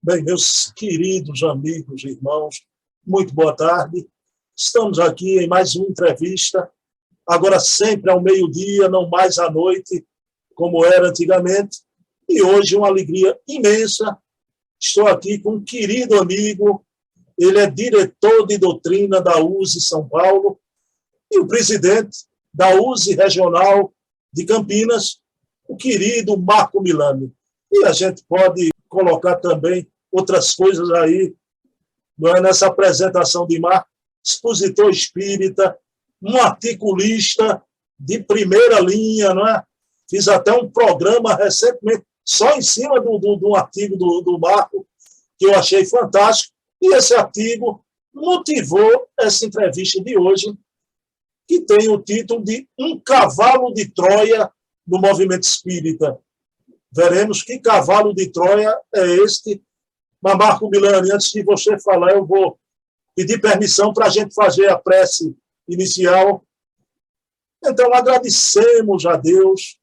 Bem, meus queridos amigos e irmãos, muito boa tarde. Estamos aqui em mais uma entrevista, agora sempre ao meio-dia, não mais à noite, como era antigamente. E hoje uma alegria imensa. Estou aqui com um querido amigo, ele é diretor de doutrina da USE São Paulo e o presidente da USE Regional de Campinas, o querido Marco Milani. E a gente pode colocar também outras coisas aí, não é, nessa apresentação de Marco, expositor espírita, um articulista de primeira linha, não é? Fiz até um programa recentemente só em cima do artigo do Marco, que eu achei fantástico, e esse artigo motivou essa entrevista de hoje, que tem o título de Um Cavalo de Troia no Movimento Espírita. Veremos que cavalo de Troia é este. Mas, Marco Milani, antes de você falar, eu vou pedir permissão para a gente fazer a prece inicial. Então, agradecemos a Deus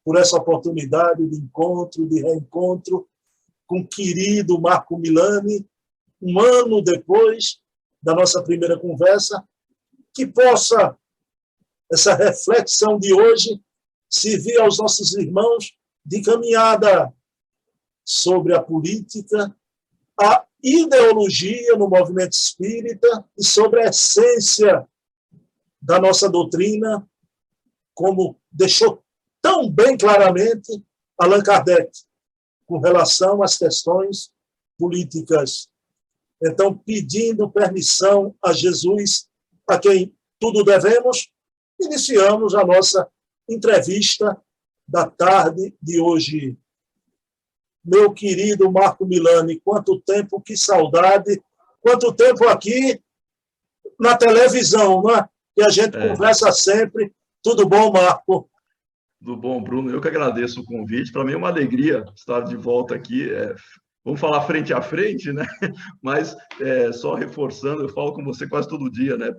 por essa oportunidade de encontro, de reencontro com o querido Marco Milani, um ano depois da nossa primeira conversa, que possa essa reflexão de hoje servir aos nossos irmãos de caminhada sobre a política, a ideologia no movimento espírita e sobre a essência da nossa doutrina, como deixou tão bem claramente Allan Kardec, com relação às questões políticas. Então, pedindo permissão a Jesus, a quem tudo devemos, iniciamos a nossa entrevista da tarde de hoje. Meu querido Marco Milani, quanto tempo, que saudade, quanto tempo aqui na televisão, não é? Que a gente conversa sempre. Tudo bom, Marco? Tudo bom, Bruno. Eu que agradeço o convite. Para mim é uma alegria estar de volta aqui. Vamos falar frente a frente, né? Mas só reforçando, eu falo com você quase todo dia, né?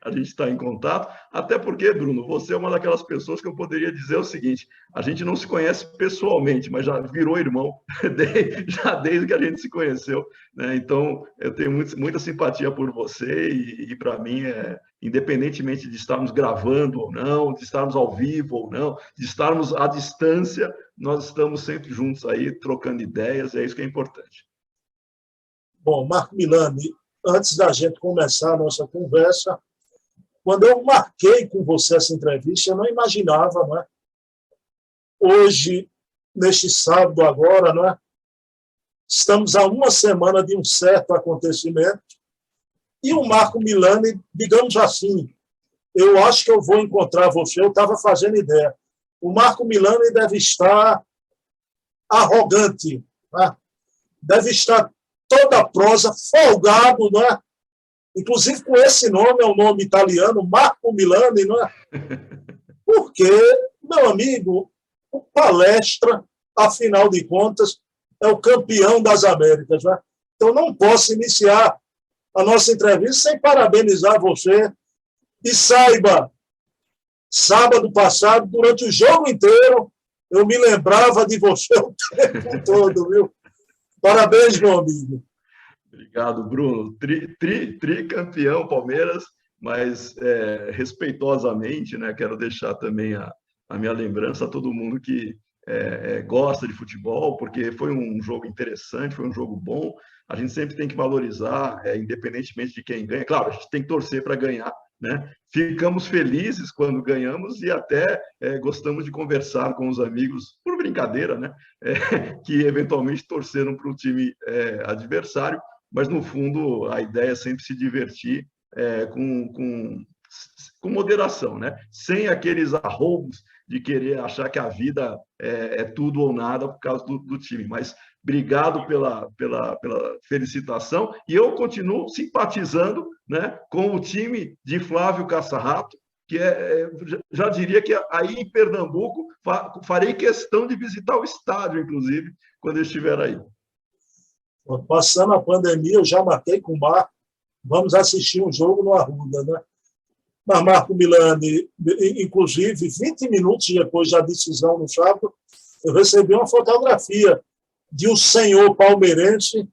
A gente está em contato. Até porque, Bruno, você é uma daquelas pessoas que eu poderia dizer o seguinte: a gente não se conhece pessoalmente, mas já virou irmão, já desde que a gente se conheceu, né? Então, eu tenho muita simpatia por você e para mim independentemente de estarmos gravando ou não, de estarmos ao vivo ou não, de estarmos à distância, nós estamos sempre juntos aí, trocando ideias, é isso que é importante. Bom, Marco Milani, antes da gente começar a nossa conversa, quando eu marquei com você essa entrevista, eu não imaginava, não é? Hoje, neste sábado agora, não é? Estamos a uma semana de um certo acontecimento, e o Marco Milani, digamos assim, eu acho que eu vou encontrar você, eu estava fazendo ideia. O Marco Milani deve estar arrogante, né? Deve estar toda a prosa, folgado, não é? Inclusive com esse nome, é um nome italiano, Marco Milani, não é? Porque, meu amigo, o Palestra, afinal de contas, é o campeão das Américas, não é? Então não posso iniciar a nossa entrevista sem parabenizar você. E saiba, sábado passado, durante o jogo inteiro, eu me lembrava de você o tempo todo, viu? Parabéns, meu amigo. Obrigado, Bruno. Tricampeão Palmeiras, mas respeitosamente, né, quero deixar também a minha lembrança a todo mundo que gosta de futebol, porque foi um jogo interessante, foi um jogo bom. A gente sempre tem que valorizar, independentemente de quem ganha. Claro, a gente tem que torcer para ganhar, né? Ficamos felizes quando ganhamos e até gostamos de conversar com os amigos, por brincadeira, né? Que eventualmente torceram para o time adversário, mas no fundo a ideia é sempre se divertir com moderação, né? Sem aqueles arroubos de querer achar que a vida é tudo ou nada por causa do time. Mas obrigado pela felicitação, e eu continuo simpatizando, né, com o time de Flávio Caçarrato, que já diria que aí em Pernambuco farei questão de visitar o estádio, inclusive, quando eu estiver aí. Passando a pandemia, eu já marquei com o Marco, vamos assistir um jogo no Arruda, né? Mas Marco Milani, inclusive, 20 minutos depois da decisão no sábado, eu recebi uma fotografia de um senhor palmeirense,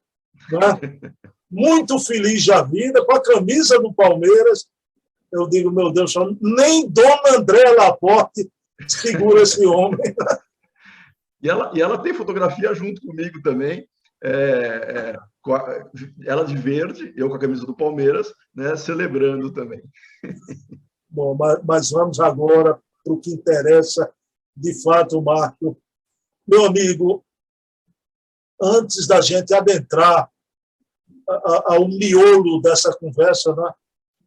né? Muito feliz da vida, com a camisa do Palmeiras. Eu digo, meu Deus, nem Dona Andréa Laporte segura esse homem. E ela tem fotografia junto comigo também, ela de verde, eu com a camisa do Palmeiras, né, celebrando também. Bom, mas vamos agora para o que interessa de fato, Marco. Meu amigo, antes da gente adentrar ao miolo dessa conversa, né,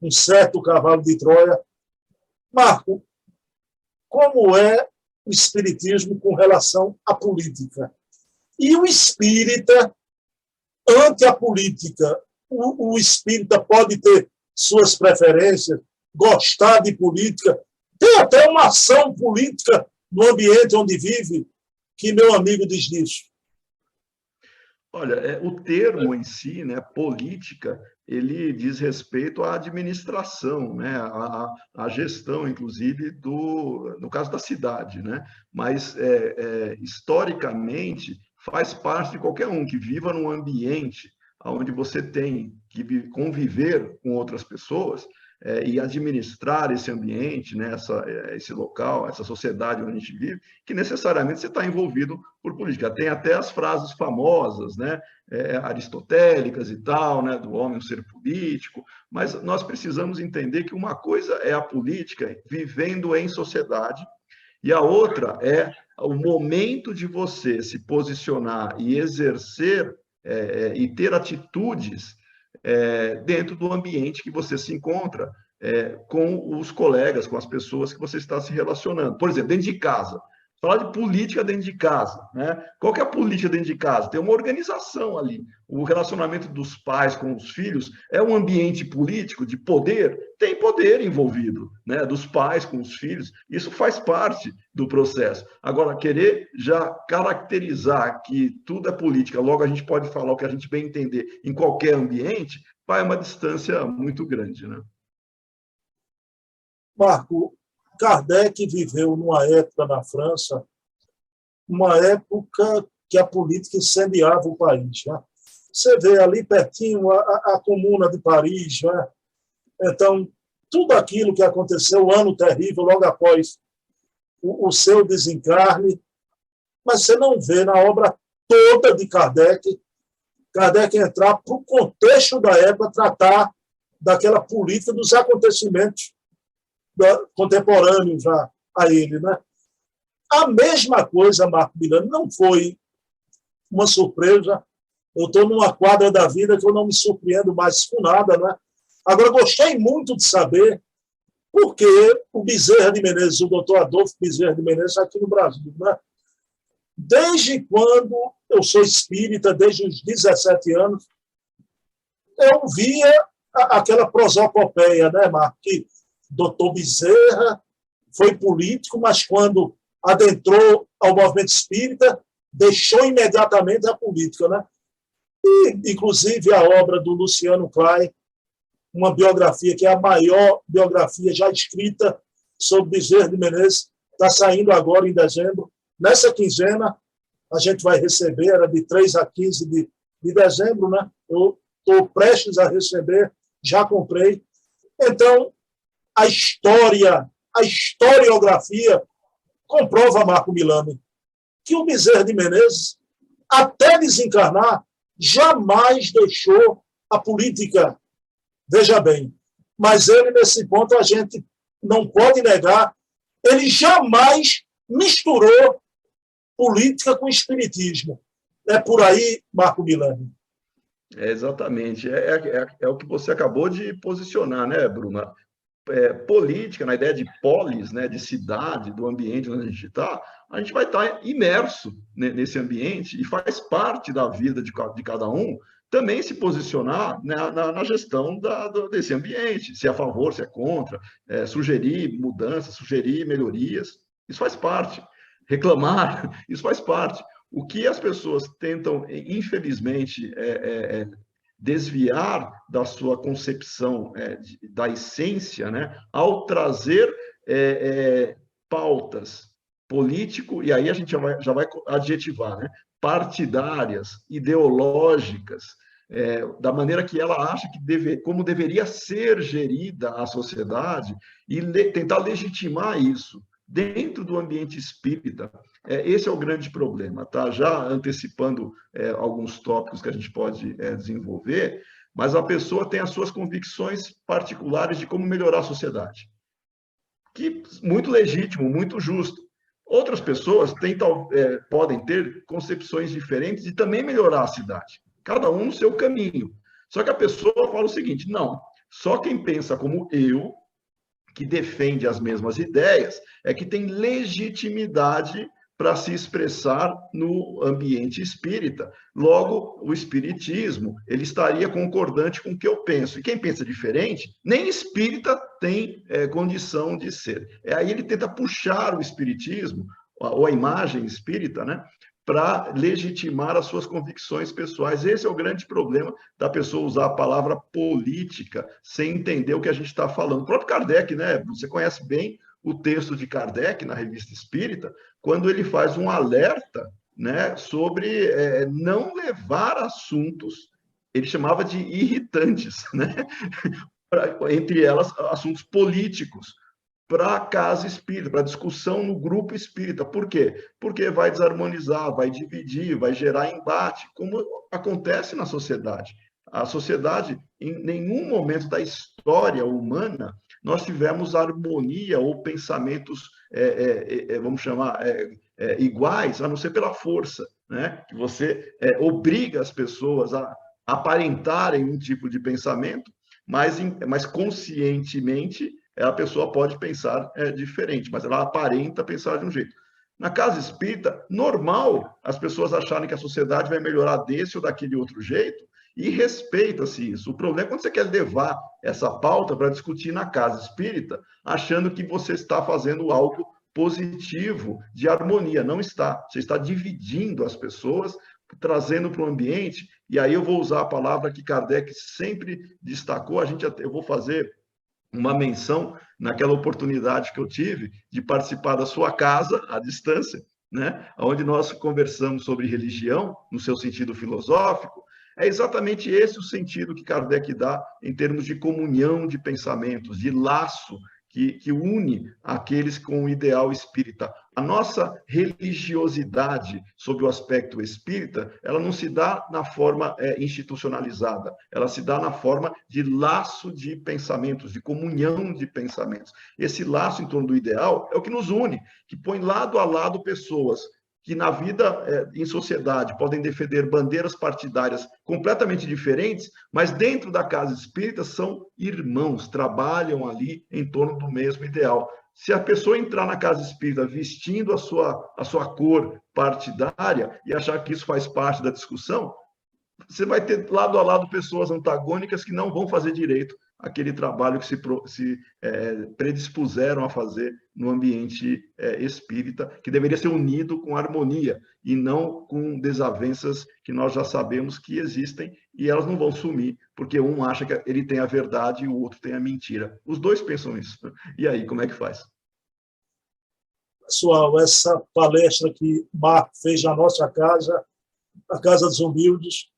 um certo cavalo de Troia, Marco, como é o espiritismo com relação à política? E o espírita ante a política? O espírita pode ter suas preferências, gostar de política, tem até uma ação política no ambiente onde vive. Que meu amigo diz disso? Olha, o termo em si, né, política, ele diz respeito à administração, né, à gestão, inclusive, no caso da cidade, né? Mas, historicamente, faz parte de qualquer um que viva num ambiente onde você tem que conviver com outras pessoas, e administrar esse ambiente, né, esse local, essa sociedade onde a gente vive, que necessariamente você está envolvido por política. Tem até as frases famosas, né, aristotélicas e tal, né, do homem um ser político, mas nós precisamos entender que uma coisa é a política vivendo em sociedade, e a outra é o momento de você se posicionar e exercer e ter atitudes dentro do ambiente que você se encontra, com os colegas, com as pessoas que você está se relacionando. Por exemplo, dentro de casa. Falar de política dentro de casa, né? Qual que é a política dentro de casa? Tem uma organização ali. O relacionamento dos pais com os filhos é um ambiente político de poder? Tem poder envolvido, né? Dos pais com os filhos. Isso faz parte do processo. Agora, querer já caracterizar que tudo é política, logo a gente pode falar o que a gente bem entender em qualquer ambiente, vai uma distância muito grande, né? Marco, Kardec viveu numa época na França, uma época que a política incendiava o país. Né? Você vê ali pertinho a Comuna de Paris. Né? Então, tudo aquilo que aconteceu, o ano terrível, logo após o seu desencarne, mas você não vê na obra toda de Kardec entrar para o contexto da época, tratar daquela política, dos acontecimentos contemporâneos a ele. Né? A mesma coisa, Marco Milano, não foi uma surpresa. Eu estou numa quadra da vida que eu não me surpreendo mais com nada. Né? Agora, gostei muito de saber por que o Bezerra de Menezes, o doutor Adolfo Bezerra de Menezes, aqui no Brasil. Né? Desde quando eu sou espírita, desde os 17 anos, eu via aquela prosopopeia, né, Marco? Que doutor Bezerra foi político, mas quando adentrou ao movimento espírita, deixou imediatamente a política. Né? E, inclusive, a obra do Luciano Klein, uma biografia que é a maior biografia já escrita sobre Bezerra de Menezes, está saindo agora em dezembro. Nessa quinzena, a gente vai receber, era de 3 a 15 de dezembro, né? Eu estou prestes a receber, já comprei. Então, a historiografia comprova, Marco Milani, que o Bezerra de Menezes, até desencarnar, jamais deixou a política. Veja bem, mas ele, nesse ponto, a gente não pode negar, ele jamais misturou política com espiritismo. É por aí, Marco Milani. Exatamente. É o que você acabou de posicionar, né, Bruna? Política, na ideia de polis, né, de cidade, do ambiente onde a gente está, a gente vai estar imerso nesse ambiente e faz parte da vida de cada um também se posicionar na gestão desse ambiente, se é a favor, se é contra, sugerir mudanças, sugerir melhorias, isso faz parte. Reclamar, isso faz parte. O que as pessoas tentam, infelizmente, desviar da sua concepção da essência, né, ao trazer pautas político, e aí a gente já vai adjetivar, né, partidárias, ideológicas, da maneira que ela acha que como deveria ser gerida a sociedade, e tentar legitimar isso dentro do ambiente espírita. Esse é o grande problema, tá? Já antecipando alguns tópicos que a gente pode desenvolver, mas a pessoa tem as suas convicções particulares de como melhorar a sociedade, que muito legítimo, muito justo. Outras pessoas podem ter concepções diferentes de também melhorar a cidade, cada um no seu caminho. Só que a pessoa fala o seguinte: não, só quem pensa como eu, que defende as mesmas ideias, é que tem legitimidade para se expressar no ambiente espírita. Logo, o espiritismo, ele estaria concordante com o que eu penso. E quem pensa diferente, nem espírita tem condição de ser. Aí ele tenta puxar o espiritismo, ou a imagem espírita, né, para legitimar as suas convicções pessoais. Esse é o grande problema da pessoa usar a palavra política sem entender o que a gente está falando. O próprio Kardec, né? Você conhece bem o texto de Kardec na Revista Espírita, quando ele faz um alerta, né, sobre não levar assuntos, ele chamava de irritantes, né? Entre elas, assuntos políticos, para a casa espírita, para a discussão no grupo espírita. Por quê? Porque vai desarmonizar, vai dividir, vai gerar embate, como acontece na sociedade. A sociedade, em nenhum momento da história humana, nós tivemos harmonia ou pensamentos, vamos chamar, iguais, a não ser pela força, né? Que você obriga as pessoas a aparentarem um tipo de pensamento, mas conscientemente a pessoa pode pensar diferente, mas ela aparenta pensar de um jeito. Na casa espírita, normal as pessoas acharem que a sociedade vai melhorar desse ou daquele outro jeito, e respeita-se isso. O problema é quando você quer levar essa pauta para discutir na casa espírita, achando que você está fazendo algo positivo, de harmonia. Não está. Você está dividindo as pessoas, trazendo para o ambiente, e aí eu vou usar a palavra que Kardec sempre destacou, eu vou fazer uma menção naquela oportunidade que eu tive de participar da sua casa, à distância, né? Onde nós conversamos sobre religião, no seu sentido filosófico. É exatamente esse o sentido que Kardec dá em termos de comunhão de pensamentos, de laço que une aqueles com o ideal espírita. A nossa religiosidade, sob o aspecto espírita, ela não se dá na forma institucionalizada, ela se dá na forma de laço de pensamentos, de comunhão de pensamentos. Esse laço em torno do ideal é o que nos une, que põe lado a lado pessoas que na vida em sociedade podem defender bandeiras partidárias completamente diferentes, mas dentro da casa espírita são irmãos, trabalham ali em torno do mesmo ideal. Se a pessoa entrar na casa espírita vestindo a sua cor partidária e achar que isso faz parte da discussão, você vai ter lado a lado pessoas antagônicas que não vão fazer direito aquele trabalho que se predispuseram a fazer no ambiente espírita, que deveria ser unido com harmonia e não com desavenças que nós já sabemos que existem e elas não vão sumir, porque um acha que ele tem a verdade e o outro tem a mentira. Os dois pensam isso. E aí, como é que faz? Pessoal, essa palestra que Marco fez na nossa casa, a Casa dos Humildes,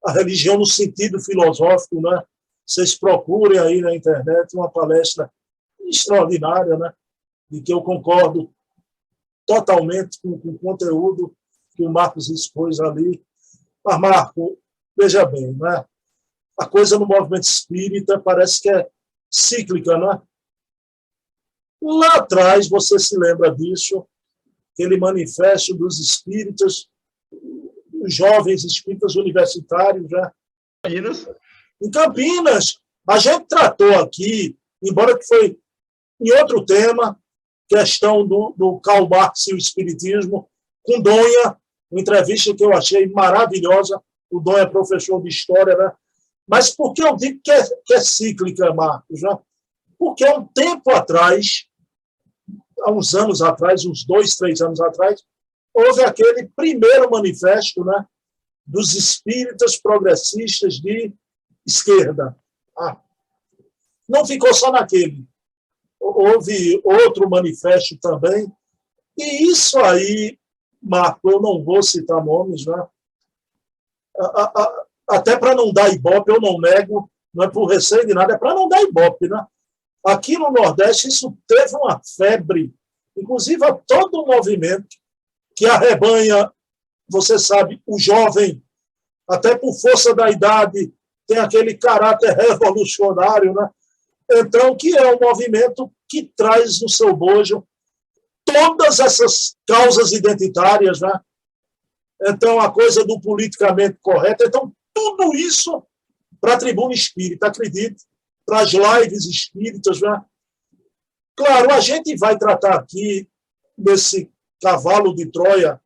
a religião no sentido filosófico, né? Vocês procurem aí na internet uma palestra extraordinária, né? De que eu concordo totalmente com o conteúdo que o Marcos expôs ali. Mas, Marco, veja bem, né? A coisa no movimento espírita parece que é cíclica, né? Lá atrás, você se lembra disso, aquele manifesto dos espíritas, os jovens espíritas universitários, né? Em Campinas, a gente tratou aqui, embora que foi em outro tema, questão do Karl Marx e o espiritismo, com Donha, uma entrevista que eu achei maravilhosa. O Donha é professor de história, né? Mas por que eu digo que é cíclica, Marcos? Né? Porque há um tempo atrás, há uns anos atrás, uns 2, 3 anos atrás, houve aquele primeiro manifesto, né, dos espíritas progressistas de esquerda. Não ficou só naquele. Houve outro manifesto também. E isso aí Marco, eu não vou citar nomes, né? Até para não dar ibope, eu não nego, não é por receio de nada, é para não dar ibope, né? Aqui no Nordeste, isso teve uma febre, inclusive a todo o movimento que arrebanha, você sabe, o jovem, até por força da idade, tem aquele caráter revolucionário, né? Então, que é um movimento que traz no seu bojo todas essas causas identitárias, né? Então, a coisa do politicamente correto. Então, tudo isso para a tribuna espírita, acredite, para as lives espíritas, né? Claro, a gente vai tratar aqui desse cavalo de Troia,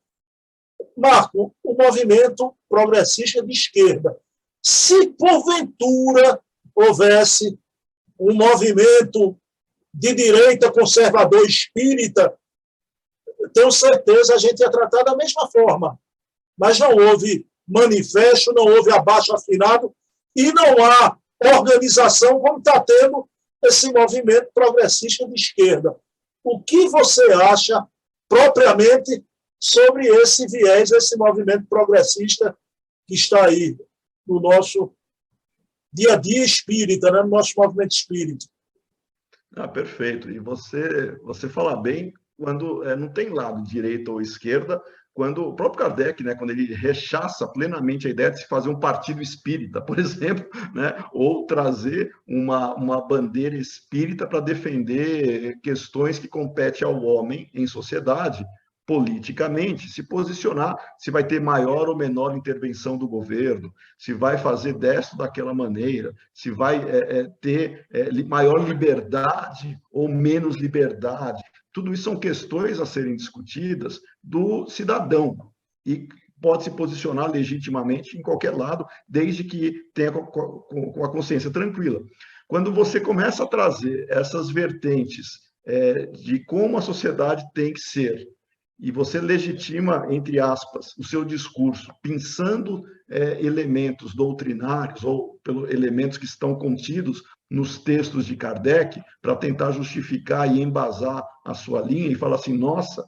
Marco, o movimento progressista de esquerda. Se porventura houvesse um movimento de direita conservador espírita, tenho certeza a gente ia tratar da mesma forma. Mas não houve manifesto, não houve abaixo assinado e não há organização como está tendo esse movimento progressista de esquerda. O que você acha propriamente sobre esse viés, esse movimento progressista que está aí no nosso dia a dia espírita, né? No nosso movimento espírita? Perfeito. E você fala bem quando não tem lado, direita ou esquerda, quando o próprio Kardec, né, quando ele rechaça plenamente a ideia de se fazer um partido espírita, por exemplo, né, ou trazer uma bandeira espírita para defender questões que competem ao homem em sociedade, politicamente, se posicionar, se vai ter maior ou menor intervenção do governo, se vai fazer desta ou daquela maneira, se vai ter maior liberdade ou menos liberdade. Tudo isso são questões a serem discutidas do cidadão e pode se posicionar legitimamente em qualquer lado, desde que tenha com a consciência tranquila. Quando você começa a trazer essas vertentes de como a sociedade tem que ser, e você legitima, entre aspas, o seu discurso, pensando elementos doutrinários ou elementos que estão contidos nos textos de Kardec, para tentar justificar e embasar a sua linha e falar assim, nossa,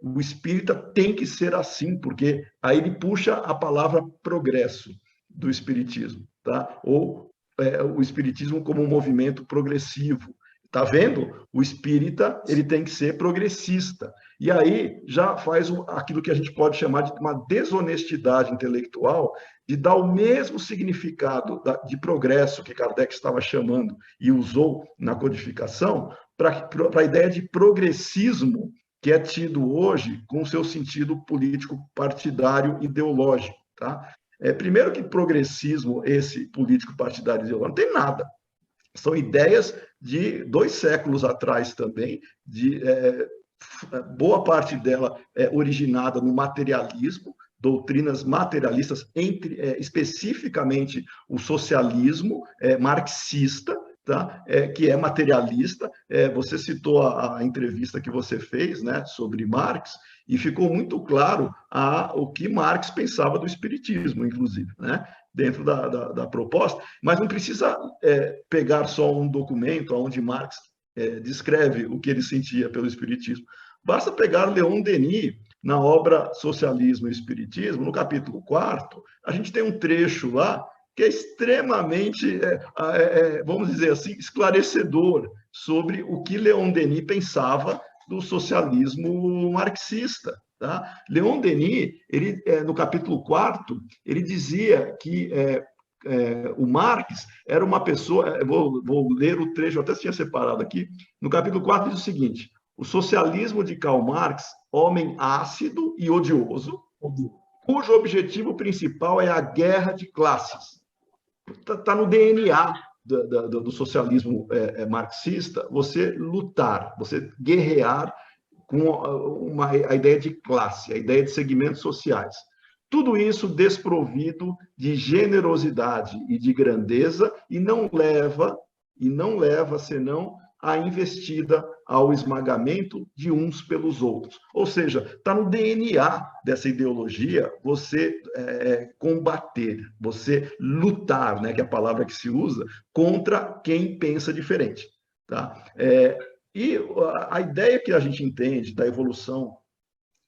o espírita tem que ser assim, porque aí ele puxa a palavra progresso do espiritismo, tá? Ou o espiritismo como um movimento progressivo. Tá vendo? O espírita ele tem que ser progressista. E aí já faz aquilo que a gente pode chamar de uma desonestidade intelectual, de dar o mesmo significado de progresso que Kardec estava chamando e usou na codificação, para a ideia de progressismo que é tido hoje com seu sentido político partidário ideológico. Tá? Primeiro que progressismo, esse político partidário ideológico, não tem nada. São ideias de 2 séculos atrás também, boa parte dela é originada no materialismo, doutrinas materialistas, especificamente o socialismo marxista, tá? Que é materialista. Você citou a entrevista que você fez, né, sobre Marx, e ficou muito claro o que Marx pensava do espiritismo, inclusive, né? Dentro da proposta, mas não precisa pegar só um documento onde Marx descreve o que ele sentia pelo espiritismo. Basta pegar Leon Denis na obra Socialismo e Espiritismo, no capítulo 4, a gente tem um trecho lá que é extremamente, vamos dizer assim, esclarecedor sobre o que Leon Denis pensava do socialismo marxista. Tá? Leon Denis, ele, no capítulo 4, ele dizia que o Marx era uma pessoa, vou ler o trecho, eu até tinha separado aqui, no capítulo 4 diz o seguinte, o socialismo de Karl Marx, homem ácido e odioso, cujo objetivo principal é a guerra de classes. Está no DNA do socialismo marxista, você lutar, você guerrear com a ideia de classe, a ideia de segmentos sociais. Tudo isso desprovido de generosidade e de grandeza e não leva senão a investida ao esmagamento de uns pelos outros. Ou seja, está no DNA dessa ideologia você combater, você lutar, né, que é a palavra que se usa, contra quem pensa diferente. Tá? E a ideia que a gente entende da evolução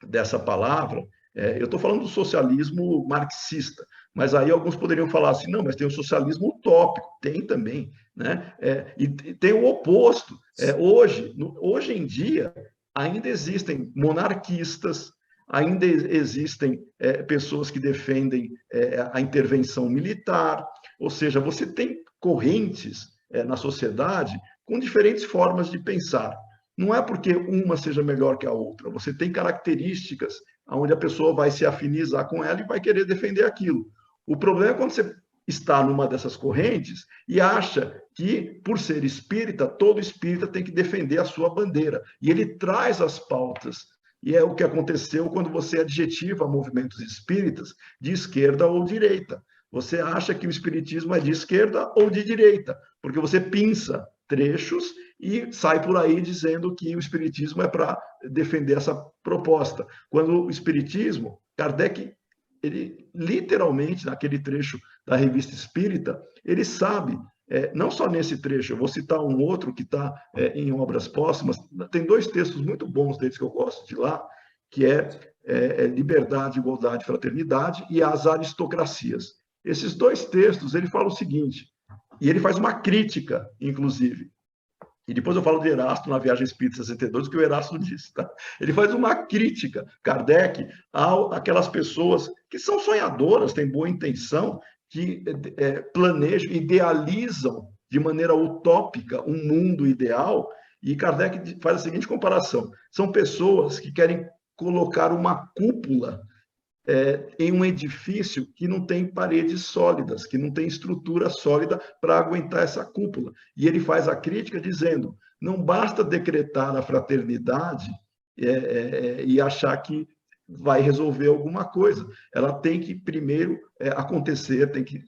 dessa palavra, eu estou falando do socialismo marxista, mas aí alguns poderiam falar assim, não, mas tem o socialismo utópico, tem também, né? E tem o oposto. Hoje em dia, ainda existem monarquistas, ainda existem pessoas que defendem a intervenção militar, ou seja, você tem correntes na sociedade com diferentes formas de pensar. Não é porque uma seja melhor que a outra, você tem características onde a pessoa vai se afinizar com ela e vai querer defender aquilo. O problema é quando você está numa dessas correntes e acha que, por ser espírita, todo espírita tem que defender a sua bandeira. E ele traz as pautas. E é o que aconteceu quando você adjetiva movimentos espíritas de esquerda ou direita. Você acha que o espiritismo é de esquerda ou de direita, porque você pinça trechos e sai por aí dizendo que o espiritismo é para defender essa proposta. Quando o espiritismo, Kardec, ele literalmente, naquele trecho da Revista Espírita, ele sabe, não só nesse trecho, eu vou citar um outro que está em Obras Póstumas, tem 2 textos muito bons deles que eu gosto de lá, que é Liberdade, Igualdade, Fraternidade e As Aristocracias. Esses 2 textos, ele fala o seguinte, e ele faz uma crítica, inclusive, e depois eu falo de Erasto na Viagem Espírita 62, que o Erasto disse, tá? Ele faz uma crítica, Kardec, àquelas pessoas que são sonhadoras, têm boa intenção, que planejam, idealizam de maneira utópica um mundo ideal, e Kardec faz a seguinte comparação, são pessoas que querem colocar uma cúpula em um edifício que não tem paredes sólidas, que não tem estrutura sólida para aguentar essa cúpula. E ele faz a crítica dizendo, não basta decretar a fraternidade e achar que vai resolver alguma coisa. Ela tem que primeiro acontecer, tem que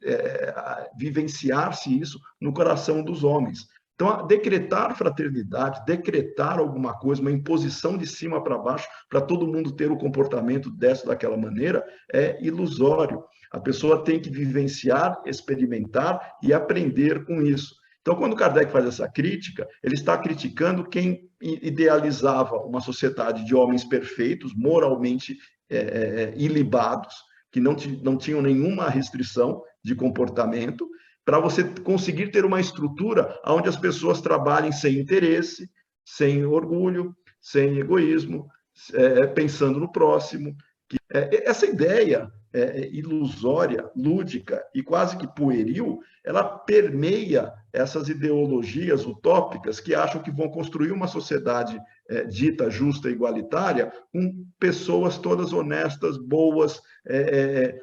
vivenciar-se isso no coração dos homens. Então, decretar fraternidade, decretar alguma coisa, uma imposição de cima para baixo, para todo mundo ter o comportamento dessa daquela maneira, é ilusório. A pessoa tem que vivenciar, experimentar e aprender com isso. Então, quando Kardec faz essa crítica, ele está criticando quem idealizava uma sociedade de homens perfeitos, moralmente ilibados, que não tinham nenhuma restrição de comportamento, para você conseguir ter uma estrutura onde as pessoas trabalhem sem interesse, sem orgulho, sem egoísmo, pensando no próximo. Essa ideia ilusória, lúdica e quase que pueril, ela permeia essas ideologias utópicas que acham que vão construir uma sociedade dita justa e igualitária com pessoas todas honestas, boas,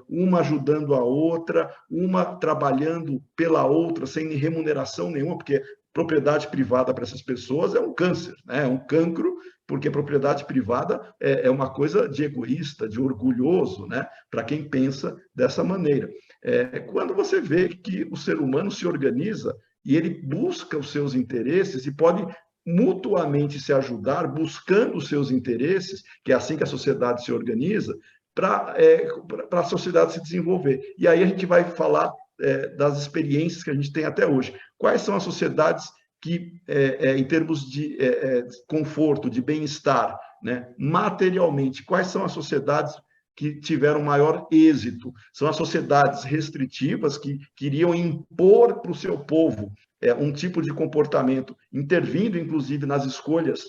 uma ajudando a outra, uma trabalhando pela outra sem remuneração nenhuma, porque propriedade privada para essas pessoas é um câncer, né? É um cancro, porque propriedade privada é uma coisa de egoísta, de orgulhoso, né? Para quem pensa dessa maneira. Quando você vê que o ser humano se organiza e ele busca os seus interesses e pode mutuamente se ajudar, buscando os seus interesses, que é assim que a sociedade se organiza, para a sociedade se desenvolver. E aí a gente vai falar das experiências que a gente tem até hoje. Quais são as sociedades que, em termos de conforto, de bem-estar, né, materialmente, quais são as sociedades que tiveram maior êxito? São as sociedades restritivas que queriam impor para o seu povo um tipo de comportamento, intervindo, inclusive, nas escolhas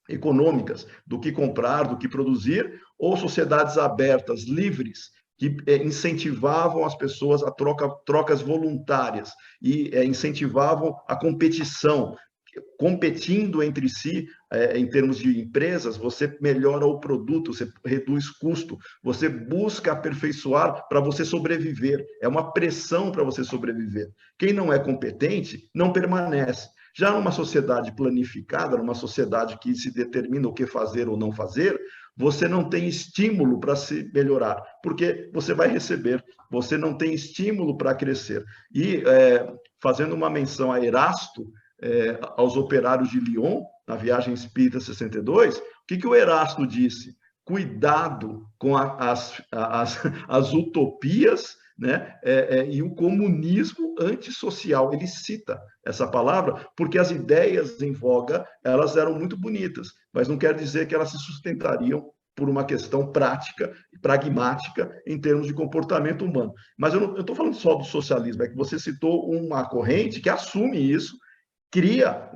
econômicas, do que comprar, do que produzir, ou sociedades abertas, livres, que incentivavam as pessoas a trocas voluntárias e incentivavam a competição, competindo entre si, em termos de empresas, você melhora o produto, você reduz custo, você busca aperfeiçoar para você sobreviver, é uma pressão para você sobreviver. Quem não é competente não permanece. Já numa sociedade planificada, numa sociedade que se determina o que fazer ou não fazer, você não tem estímulo para se melhorar, porque você vai receber, você não tem estímulo para crescer. E, fazendo uma menção a Erasto, aos operários de Lyon, na Viagem Espírita 62, o que o Erasto disse? Cuidado com as utopias, né? E o comunismo antissocial. Ele cita essa palavra porque as ideias em voga, elas eram muito bonitas, mas não quer dizer que elas se sustentariam por uma questão prática, pragmática, em termos de comportamento humano. Mas eu estou falando só do socialismo, é que você citou uma corrente que assume isso, cria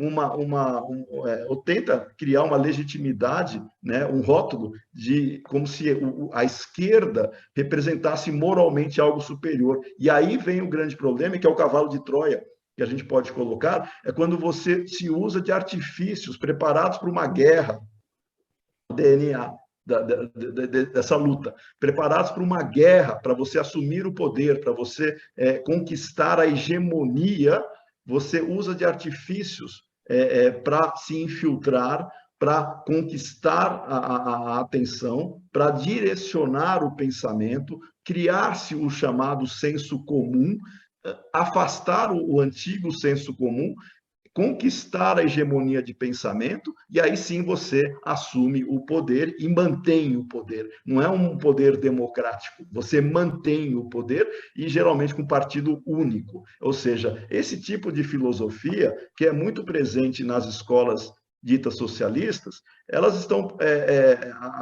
ou tenta criar uma legitimidade, né, um rótulo de como se a esquerda representasse moralmente algo superior. E aí vem o grande problema, que é o cavalo de Troia, que a gente pode colocar, é quando você se usa de artifícios preparados para uma guerra, DNA dessa luta, preparados para uma guerra, para você assumir o poder, para você conquistar a hegemonia, você usa de artifícios para se infiltrar, para conquistar a atenção, para direcionar o pensamento, criar-se o chamado senso comum, afastar o antigo senso comum, conquistar a hegemonia de pensamento, e aí sim você assume o poder e mantém o poder. Não é um poder democrático, você mantém o poder, e geralmente com partido único. Ou seja, esse tipo de filosofia, que é muito presente nas escolas ditas socialistas, elas estão...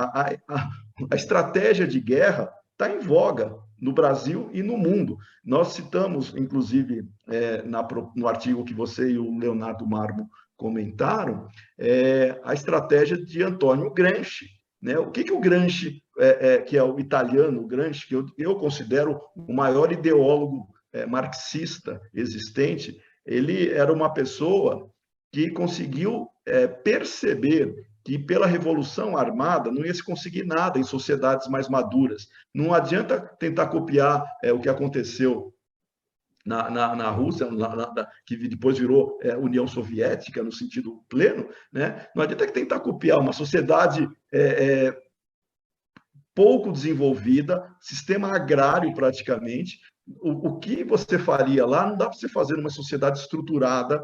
a estratégia de guerra está em voga no Brasil e no mundo. Nós citamos, inclusive, no artigo que você e o Leonardo Marmo comentaram, a estratégia de Antônio Gramsci. Né? O que o Gramsci, que é o italiano, o Gramsci, que eu considero o maior ideólogo marxista existente, ele era uma pessoa que conseguiu perceber que pela Revolução Armada não ia se conseguir nada em sociedades mais maduras. Não adianta tentar copiar o que aconteceu na Rússia, que depois virou União Soviética no sentido pleno, né? Não adianta tentar copiar uma sociedade pouco desenvolvida, sistema agrário praticamente. O que você faria lá não dá para você fazer numa sociedade estruturada,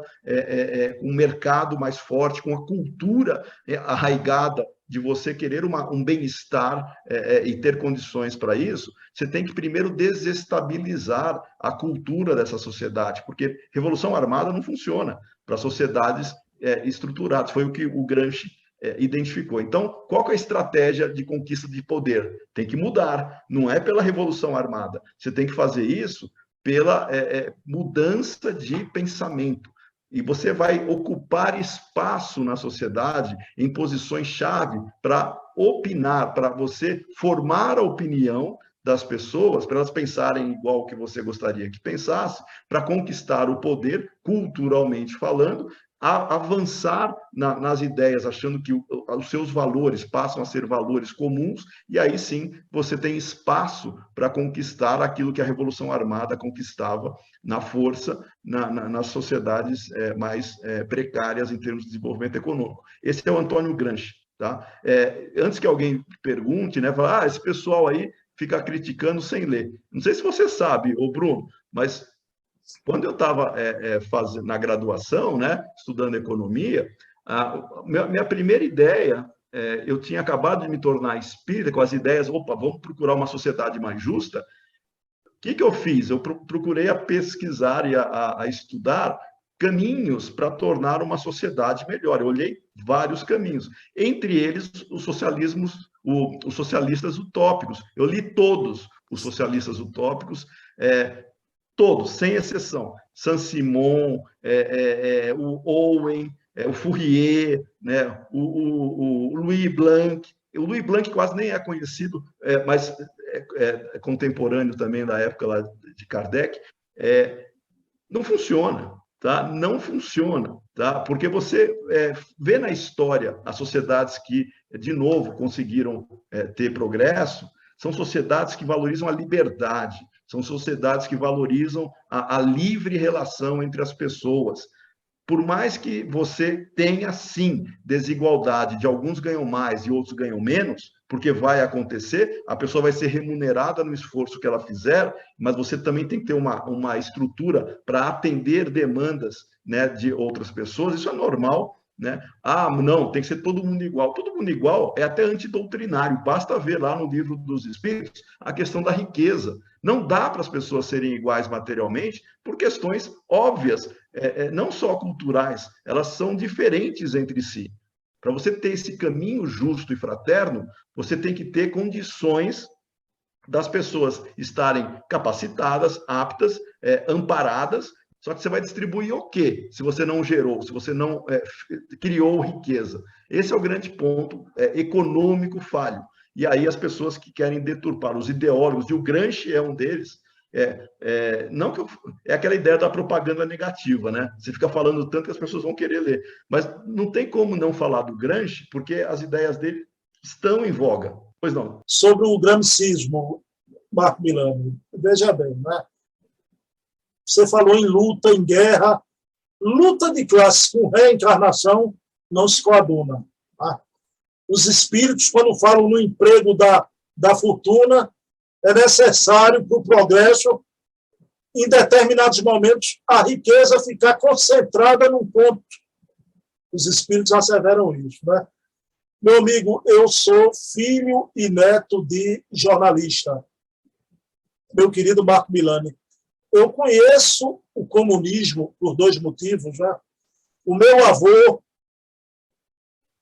com um mercado mais forte, com a cultura arraigada de você querer um bem-estar e ter condições para isso. Você tem que primeiro desestabilizar a cultura dessa sociedade, porque revolução armada não funciona para sociedades estruturadas. Foi o que o Gramsci identificou. Então, qual que é a estratégia de conquista de poder? Tem que mudar, não é pela revolução armada. Você tem que fazer isso pela mudança de pensamento. E você vai ocupar espaço na sociedade em posições-chave para opinar, para você formar a opinião das pessoas, para elas pensarem igual que você gostaria que pensasse, para conquistar o poder, culturalmente falando, avançar nas ideias, achando que os seus valores passam a ser valores comuns, e aí sim você tem espaço para conquistar aquilo que a Revolução Armada conquistava na força, nas sociedades mais precárias em termos de desenvolvimento econômico. Esse é o Antônio Gramsci. Tá? Antes que alguém pergunte, né, fala, esse pessoal aí fica criticando sem ler. Não sei se você sabe, ô Bruno, mas quando eu estava na graduação, né, estudando economia, minha primeira ideia, eu tinha acabado de me tornar espírita com as ideias, vamos procurar uma sociedade mais justa. O que eu fiz? Eu procurei a pesquisar e a estudar caminhos para tornar uma sociedade melhor. Eu olhei vários caminhos, entre eles os socialistas utópicos. Eu li todos os socialistas utópicos, todos, sem exceção. Saint-Simon, o Owen, o Fourier, né, o Louis Blanc. O Louis Blanc quase nem é conhecido, mas é contemporâneo também da época lá de Kardec. Não funciona, tá? Não funciona, tá? Porque você vê na história as sociedades que, de novo, conseguiram ter progresso, são sociedades que valorizam a liberdade, são sociedades que valorizam a livre relação entre as pessoas. Por mais que você tenha, sim, desigualdade, de alguns ganham mais e outros ganham menos, porque vai acontecer, a pessoa vai ser remunerada no esforço que ela fizer, mas você também tem que ter uma estrutura para atender demandas, né, de outras pessoas. Isso é normal, né? Não, tem que ser todo mundo igual. Todo mundo igual é até antidoutrinário. Basta ver lá no Livro dos Espíritos a questão da riqueza. Não dá para as pessoas serem iguais materialmente por questões óbvias, não só culturais, elas são diferentes entre si. Para você ter esse caminho justo e fraterno, você tem que ter condições das pessoas estarem capacitadas, aptas, amparadas. Só que você vai distribuir o quê? Se você não gerou, se você não criou riqueza. Esse é o grande ponto econômico falho. E aí as pessoas que querem deturpar, os ideólogos, e o Gramsci é um deles, não que é aquela ideia da propaganda negativa, né? Você fica falando tanto que as pessoas vão querer ler. Mas não tem como não falar do Gramsci, porque as ideias dele estão em voga. Pois não. Sobre o gramscismo, Marco Milani, veja bem, né? Você falou em luta, em guerra. Luta de classes com reencarnação não se coaduna. Tá? Os espíritos, quando falam no emprego da fortuna, é necessário para o progresso, em determinados momentos, a riqueza ficar concentrada num ponto. Os espíritos asseveram isso. Né? Meu amigo, eu sou filho e neto de jornalista. Meu querido Marco Milani, eu conheço o comunismo por dois motivos. Né? O meu avô,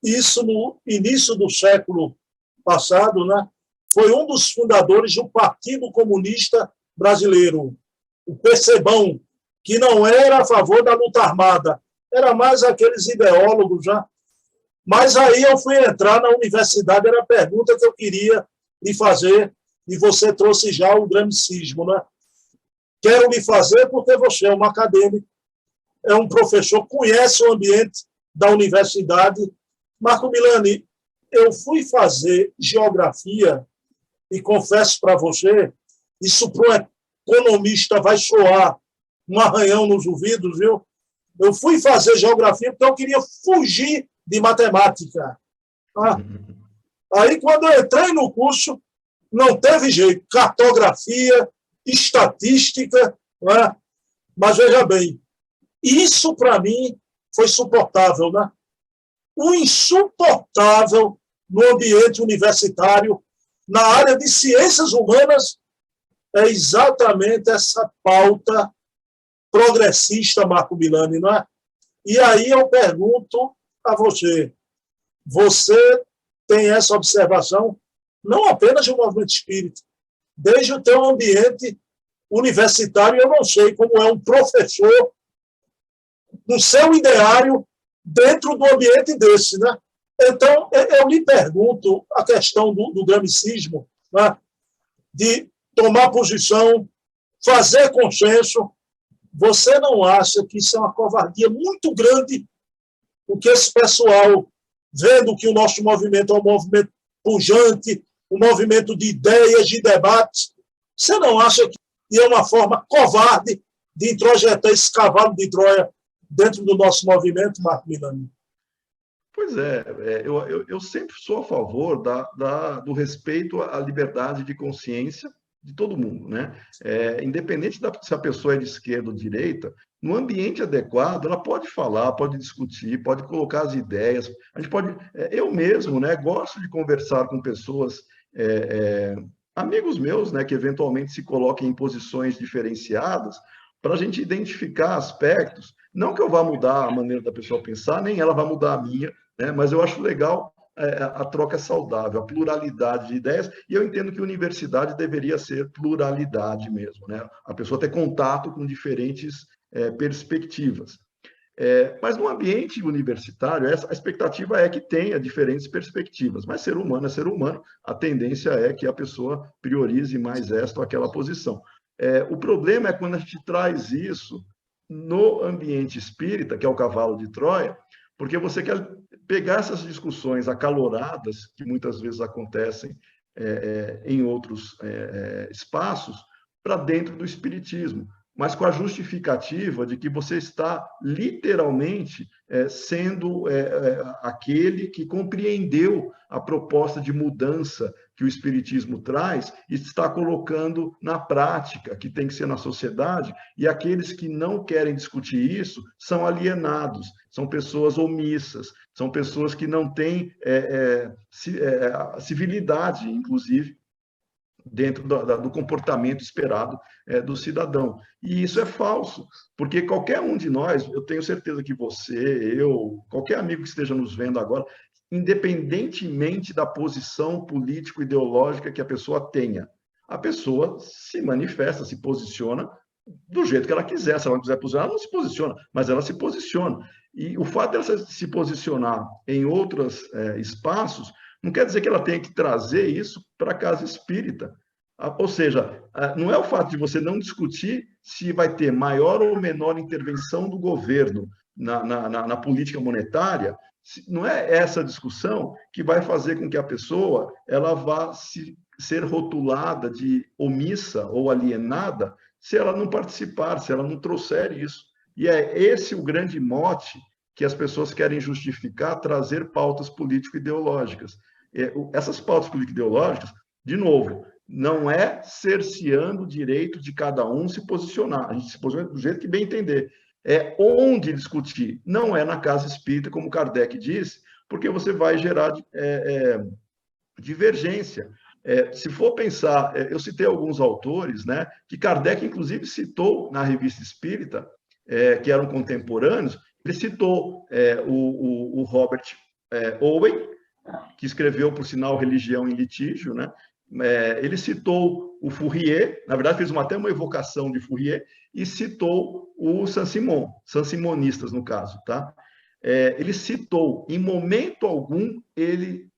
isso no início do século passado, né, foi um dos fundadores do Partido Comunista Brasileiro, o PCBão, que não era a favor da luta armada, era mais aqueles ideólogos. Né? Mas aí eu fui entrar na universidade, era a pergunta que eu queria lhe fazer, e você trouxe já o gramscismo. Né? Quero lhe fazer porque você é um acadêmico, é um professor, conhece o ambiente da universidade. Marco Milani, eu fui fazer geografia e confesso para você, isso para um economista vai soar um arranhão nos ouvidos, viu? Eu fui fazer geografia porque eu queria fugir de matemática. Tá? Aí, quando eu entrei no curso, não teve jeito. Cartografia, estatística, né? Mas veja bem, isso para mim foi suportável. Né? O insuportável no ambiente universitário, na área de ciências humanas, é exatamente essa pauta progressista, Marco Milani, não é? E aí eu pergunto a você, você tem essa observação, não apenas do movimento espírita, desde o teu ambiente universitário, eu não sei como é um professor no seu ideário dentro do ambiente desse, né? Então, eu lhe pergunto a questão do gramscismo, né? De tomar posição, fazer consenso. Você não acha que isso é uma covardia muito grande, porque esse pessoal, vendo que o nosso movimento é um movimento pujante, um movimento de ideias, de debates, você não acha que é uma forma covarde de introjetar esse cavalo de Troia dentro do nosso movimento, Marco Milani? Pois eu sempre sou a favor do respeito à liberdade de consciência de todo mundo, né? Independente se a pessoa é de esquerda ou de direita, no ambiente adequado, ela pode falar, pode discutir, pode colocar as ideias. A gente pode, eu mesmo, né, gosto de conversar com pessoas, amigos meus, né, que eventualmente se coloquem em posições diferenciadas, para a gente identificar aspectos. Não que eu vá mudar a maneira da pessoa pensar, nem ela vai mudar a minha, né? Mas eu acho legal a troca saudável, a pluralidade de ideias, e eu entendo que a universidade deveria ser pluralidade mesmo, né? A pessoa ter contato com diferentes perspectivas. Mas no ambiente universitário, a expectativa é que tenha diferentes perspectivas, mas ser humano é ser humano, a tendência é que a pessoa priorize mais esta ou aquela posição. O problema é quando a gente traz isso no ambiente espírita, que é o cavalo de Troia, porque você quer pegar essas discussões acaloradas, que muitas vezes acontecem em outros espaços, para dentro do espiritismo, mas com a justificativa de que você está literalmente sendo aquele que compreendeu a proposta de mudança que o Espiritismo traz e está colocando na prática, que tem que ser na sociedade, e aqueles que não querem discutir isso são alienados, são pessoas omissas, são pessoas que não têm civilidade, inclusive, dentro do comportamento esperado do cidadão. E isso é falso, porque qualquer um de nós, eu tenho certeza que você, eu, qualquer amigo que esteja nos vendo agora, independentemente da posição político-ideológica que a pessoa tenha. A pessoa se manifesta, se posiciona do jeito que ela quiser. Se ela não quiser posicionar, ela não se posiciona, mas ela se posiciona. E o fato dela se posicionar em outros espaços não quer dizer que ela tenha que trazer isso para a casa espírita. Ou seja, não é o fato de você não discutir se vai ter maior ou menor intervenção do governo na política monetária, não é essa discussão que vai fazer com que a pessoa ela vá ser rotulada de omissa ou alienada se ela não participar, se ela não trouxer isso. E é esse o grande mote que as pessoas querem justificar, trazer pautas político-ideológicas. Essas pautas político-ideológicas, de novo, não é cerceando o direito de cada um se posicionar. A gente se posiciona do jeito que bem entender. É onde discutir. Não é na casa espírita, como Kardec disse, porque você vai gerar divergência. Se for pensar, eu citei alguns autores, né, que Kardec, inclusive, citou na Revista Espírita, que eram contemporâneos. Ele citou o Robert Owen, que escreveu, por sinal, Religião em Litígio, né? Ele citou o Fourier, na verdade fez até uma evocação de Fourier, e citou o Saint-Simon, Saint-Simonistas no caso, tá? Ele citou, em momento algum, ele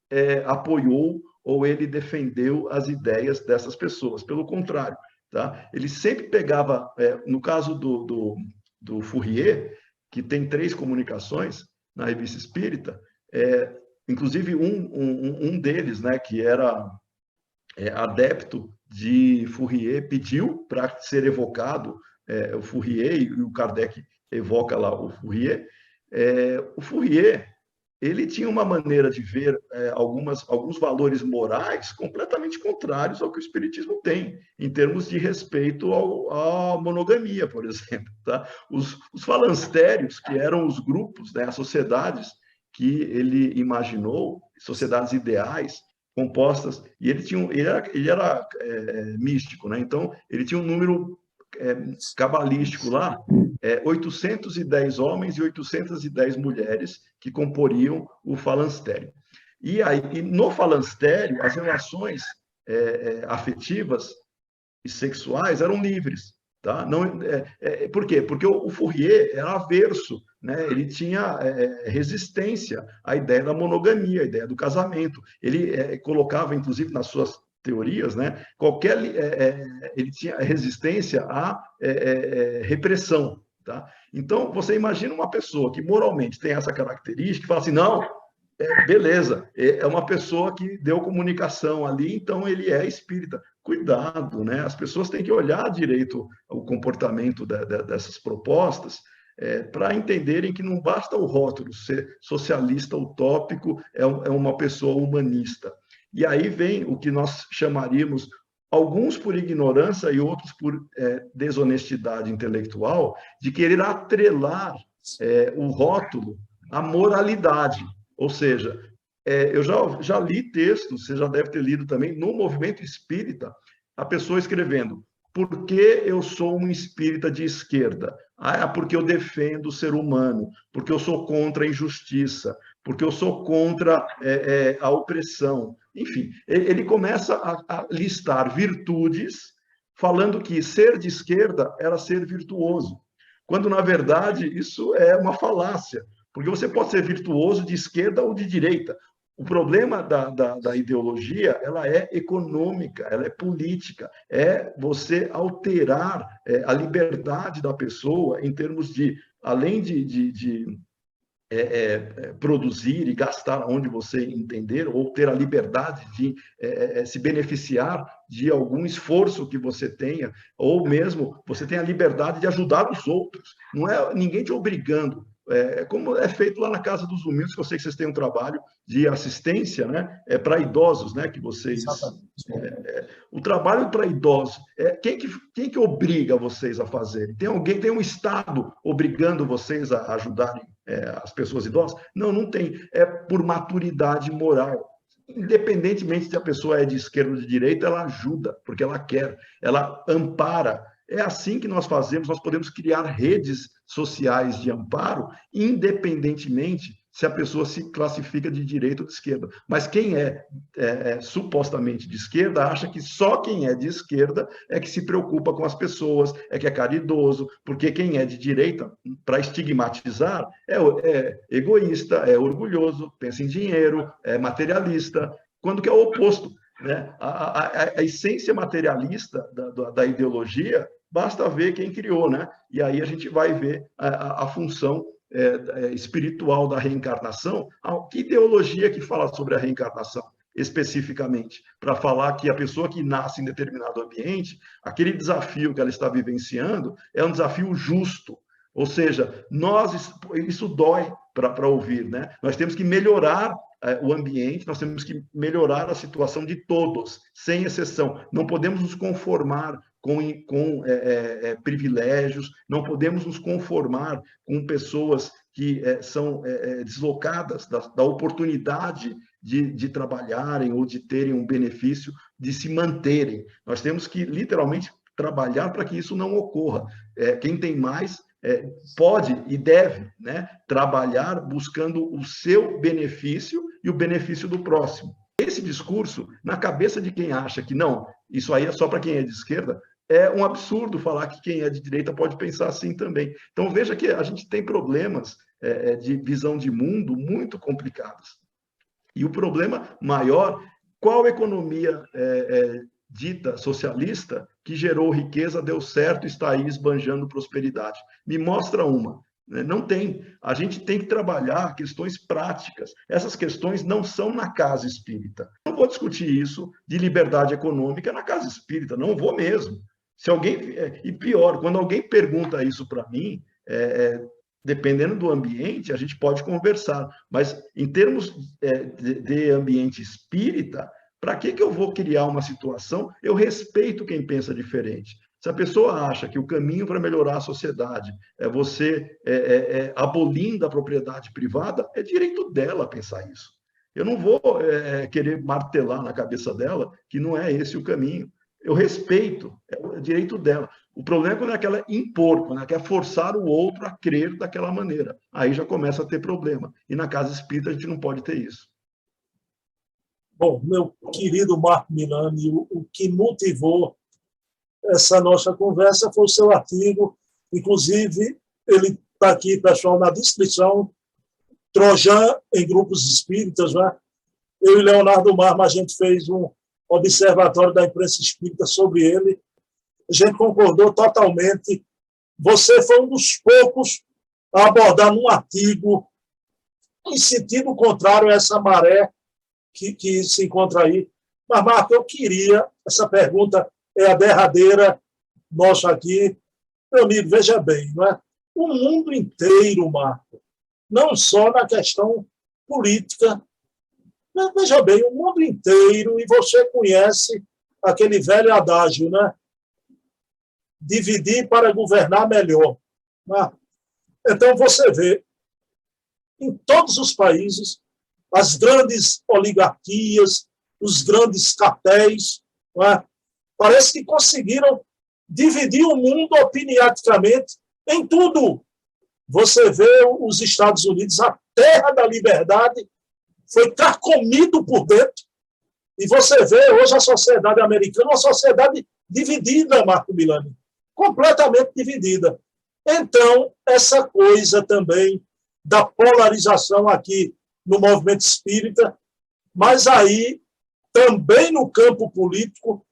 apoiou ou ele defendeu as ideias dessas pessoas, pelo contrário, tá? Ele sempre pegava, no caso do Fourier, que tem 3 comunicações na Revista Espírita, inclusive um deles, né, que era adepto de Fourier, pediu para ser evocado o Fourier, e o Kardec evoca lá o Fourier. O Fourier, ele tinha uma maneira de ver alguns valores morais completamente contrários ao que o Espiritismo tem, em termos de respeito à monogamia, por exemplo. Tá? Os falancérios, que eram os grupos, né, as sociedades que ele imaginou, sociedades ideais, compostas, e ele era místico, né? Então ele tinha um número cabalístico lá, 810 homens e 810 mulheres que comporiam o falanstério. E no falanstério, as relações afetivas e sexuais eram livres. Tá? Não, por quê? Porque o Fourier era averso, né? Ele tinha resistência à ideia da monogamia, à ideia do casamento. Ele colocava, inclusive, nas suas teorias, né? Ele tinha resistência à repressão. Tá? Então, você imagina uma pessoa que moralmente tem essa característica e fala assim, não, beleza, é uma pessoa que deu comunicação ali, então ele é espírita. Cuidado, né? As pessoas têm que olhar direito o comportamento dessas propostas para entenderem que não basta o rótulo ser socialista utópico, é uma pessoa humanista. E aí vem o que nós chamaríamos, alguns por ignorância e outros por desonestidade intelectual, de querer atrelar o rótulo à moralidade. Ou seja, eu já li textos, você já deve ter lido também, no movimento espírita, a pessoa escrevendo: por que eu sou um espírita de esquerda? Porque eu defendo o ser humano, porque eu sou contra a injustiça, porque eu sou contra a opressão. Enfim, ele começa a listar virtudes, falando que ser de esquerda era ser virtuoso, quando, na verdade, isso é uma falácia, porque você pode ser virtuoso de esquerda ou de direita. O problema da ideologia, ela é econômica, ela é política, é você alterar a liberdade da pessoa em termos de, além de produzir e gastar onde você entender, ou ter a liberdade de se beneficiar de algum esforço que você tenha, ou mesmo você tem a liberdade de ajudar os outros. Não é ninguém te obrigando. Como é feito lá na Casa dos Humildes, que eu sei que vocês têm um trabalho de assistência, né, para idosos, né, que vocês... o trabalho para idosos, quem que obriga vocês a fazer? Tem um Estado obrigando vocês a ajudarem as pessoas idosas? Não tem. É por maturidade moral. Independentemente se a pessoa é de esquerda ou de direita, ela ajuda, porque ela quer, ela ampara. É assim que nós fazemos, nós podemos criar redes sociais de amparo, independentemente se a pessoa se classifica de direita ou de esquerda. Mas quem é supostamente de esquerda acha que só quem é de esquerda é que se preocupa com as pessoas, é que é caridoso, porque quem é de direita, para estigmatizar, é egoísta, é orgulhoso, pensa em dinheiro, é materialista, quando que é o oposto. Né? A essência materialista da ideologia, basta ver quem criou, né? E aí a gente vai ver a função espiritual da reencarnação. Que ideologia que fala sobre a reencarnação, especificamente? Para falar que a pessoa que nasce em determinado ambiente, aquele desafio que ela está vivenciando é um desafio justo. Ou seja, isso dói para ouvir, né? Nós temos que melhorar o ambiente, nós temos que melhorar a situação de todos, sem exceção. Não podemos nos conformar com privilégios, não podemos nos conformar com pessoas que são deslocadas da oportunidade de trabalharem ou de terem um benefício, de se manterem. Nós temos que, literalmente, trabalhar para que isso não ocorra. Quem tem mais pode e deve, né, trabalhar buscando o seu benefício e o benefício do próximo. Esse discurso, na cabeça de quem acha que não, isso aí é só para quem é de esquerda, é um absurdo falar que quem é de direita pode pensar assim também. Então, veja que a gente tem problemas de visão de mundo muito complicados. E o problema maior, qual economia dita socialista que gerou riqueza, deu certo, está aí esbanjando prosperidade? Me mostra uma. Não tem. A gente tem que trabalhar questões práticas. Essas questões não são na casa espírita. Não vou discutir isso de liberdade econômica na casa espírita, não vou mesmo. Se alguém, e pior, quando alguém pergunta isso para mim, dependendo do ambiente, a gente pode conversar, mas em termos de ambiente espírita, para que eu vou criar uma situação? Eu respeito quem pensa diferente. Se a pessoa acha que o caminho para melhorar a sociedade é você abolindo a propriedade privada, é direito dela pensar isso. Eu não vou querer martelar na cabeça dela que não é esse o caminho. Eu respeito, é o direito dela. O problema é quando ela impor, quando ela quer forçar o outro a crer daquela maneira. Aí já começa a ter problema. E na casa espírita a gente não pode ter isso. Bom, meu querido Marco Milani, o que motivou essa nossa conversa foi o seu artigo. Inclusive, ele está aqui, pessoal, na descrição, Trojan em grupos espíritas, né? Eu e Leonardo Marma, a gente fez um observatório da imprensa espírita sobre ele. A gente concordou totalmente. Você foi um dos poucos a abordar num artigo em sentido contrário a essa maré que se encontra aí. Mas, Marco, eu queria, essa pergunta é a derradeira nossa aqui. Meu amigo, veja bem, não é? O mundo inteiro, Marco, não só na questão política, mas, veja bem, o mundo inteiro, e você conhece aquele velho adágio, né? Dividir para governar melhor. Né? Então, você vê, em todos os países, as grandes oligarquias, os grandes cartéis, né? Parece que conseguiram dividir o mundo opiniaticamente em tudo. Você vê os Estados Unidos, a terra da liberdade, foi carcomido por dentro. E você vê hoje a sociedade americana, uma sociedade dividida, Marco Milani, completamente dividida. Então, essa coisa também da polarização aqui no movimento espírita, mas aí também no campo político,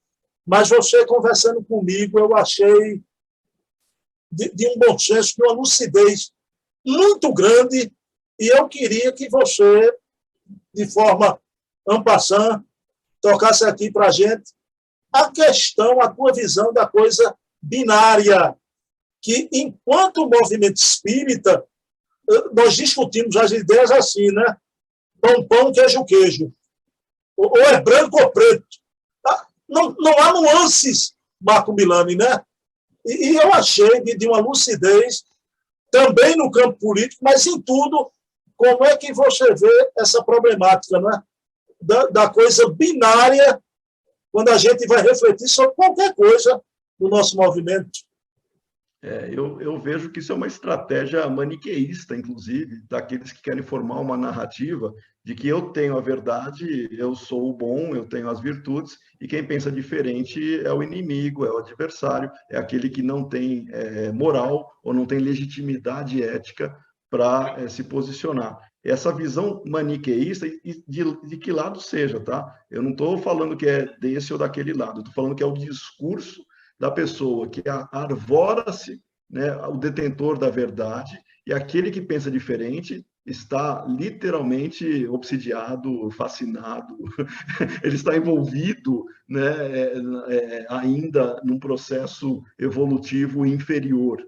mas você conversando comigo, eu achei de um bom senso, de uma lucidez muito grande, e eu queria que você, de forma en passant, tocasse aqui para a gente a questão, a tua visão da coisa binária, que enquanto movimento espírita, nós discutimos as ideias assim, né? Pão, queijo, queijo. Ou é branco ou preto. Não há nuances, Marco Milani, né? E eu achei de uma lucidez também no campo político, mas em tudo, como é que você vê essa problemática, né? Da coisa binária, quando a gente vai refletir sobre qualquer coisa do nosso movimento. Eu vejo que isso é uma estratégia maniqueísta, inclusive, daqueles que querem formar uma narrativa de que eu tenho a verdade, eu sou o bom, eu tenho as virtudes, e quem pensa diferente é o inimigo, é o adversário, é aquele que não tem moral ou não tem legitimidade ética para se posicionar. Essa visão maniqueísta, de que lado seja, tá? Eu não estou falando que é desse ou daquele lado, estou falando que é o discurso da pessoa que arvora-se, né, o detentor da verdade, e aquele que pensa diferente está literalmente obsidiado, fascinado, ele está envolvido, né, ainda num processo evolutivo inferior.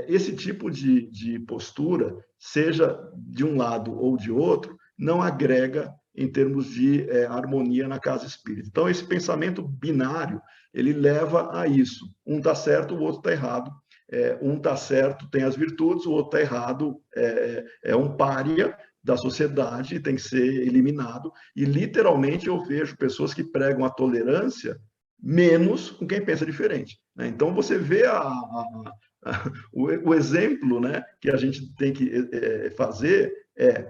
Esse tipo de postura, seja de um lado ou de outro, não agrega em termos de harmonia na casa espírita. Então, esse pensamento binário, ele leva a isso. Um está certo, o outro está errado. Um está certo, tem as virtudes, o outro está errado, é um pária da sociedade, tem que ser eliminado. E, literalmente, eu vejo pessoas que pregam a tolerância menos com quem pensa diferente. Né? Então, você vê o exemplo, né, que a gente tem que fazer